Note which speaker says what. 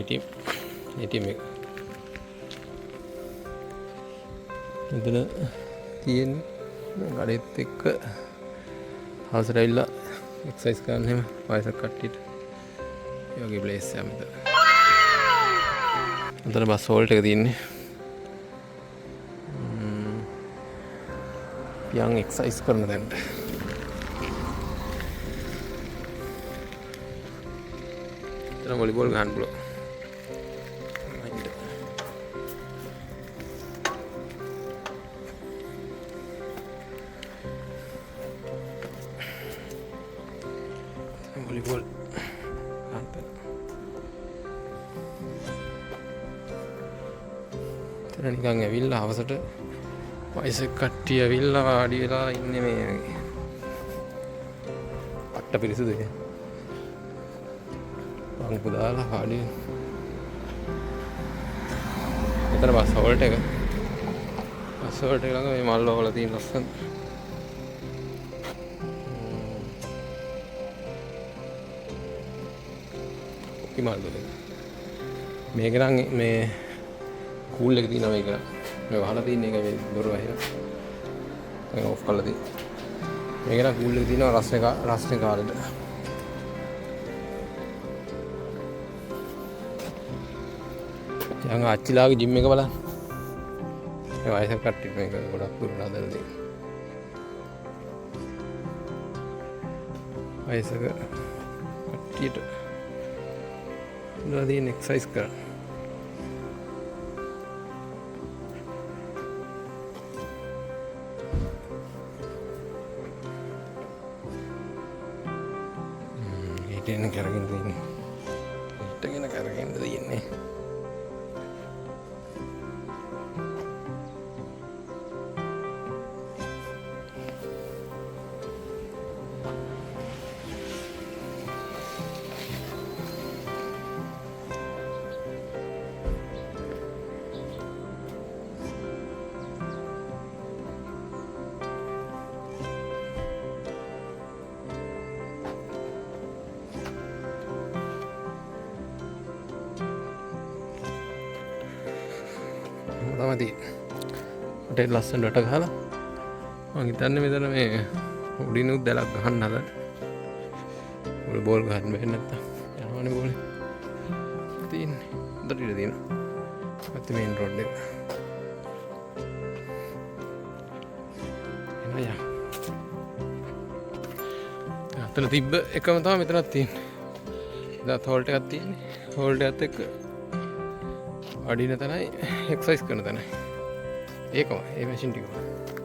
Speaker 1: ATM එක. මෙතන තියෙන්නේ ගඩෙත් එක්ක හවසට ඇවිල්ලා එක්සර්සයිස් කරන්න එහෙම වයසක කට්ටියට. ඒ වගේ ප්ලේස් එකක් මෙතන. මෙතන බස් හෝල්ට් එක තියෙන්නේ. යන් එක්සර්සයිස් කරන තැනට. එතන වොලිබෝල් ගහන්න පුළුවන්. වොලිබෝල් එතන නිකන් ඇවිල්ලා හවසට වයසක කට්ටිය ඇවිල්ලා වාඩි වෙලා ඉන්නේ මේ වගේ. අට්ට පිරිසුදු ඒක. පංගු දාලා වාඩි වෙන. මෙතන බස් හෝල්ට් එක. බස් හෝල්ට් එක ළඟ මේ මල් වල තියෙන ලස්සන. ඉමල් වල. මේක නම් මේ කූල් එක තියෙනවා මේක. මේ වහලා තියෙන එක මේ දොර වහින. ඒක ඔෆ් කරලා තියෙනවා. මේක නම් කූල් එක තියෙනවා රස්නේ කාලෙට. යංග අච්චිලාගේ ජිම් එක බලන්න. මේ වයසක කට්ටිය මේක ගොඩක් දුරට හදලා තියෙනවා. වයසක කට්ටියට ඉඳලා තියෙන එක්සර්සයිස් කරන්න. හිටගෙන කරගෙන තියෙන්නේ. හිටගෙන කරගෙන තියෙන්නේ. තමයි හොටෙල් ලස්සන රට ගහලා මම හිතන්නේ මෙතන මේ උඩිනුත් දැලක් ගහන්න හදන. ඔය බෝල් ගහන්න බැහැ නැත්තම් යනවනේ බෝලේ. තියෙන්නේ. හොඳට ඉඳ තියෙනවා. අත් මේන් රෝඩ් එක. එනයා. අතන තිබ්බ එකම තමයි මෙතනක් තියෙන්නේ. දැන් හෝල්ට් එකක් තියෙන්නේ. හෝල්ට් එකත් එක්ක අඩින තැනයි එක්සර්සයිස් කරන තැනයි. ඒකම ඒ මැෂින් ටික.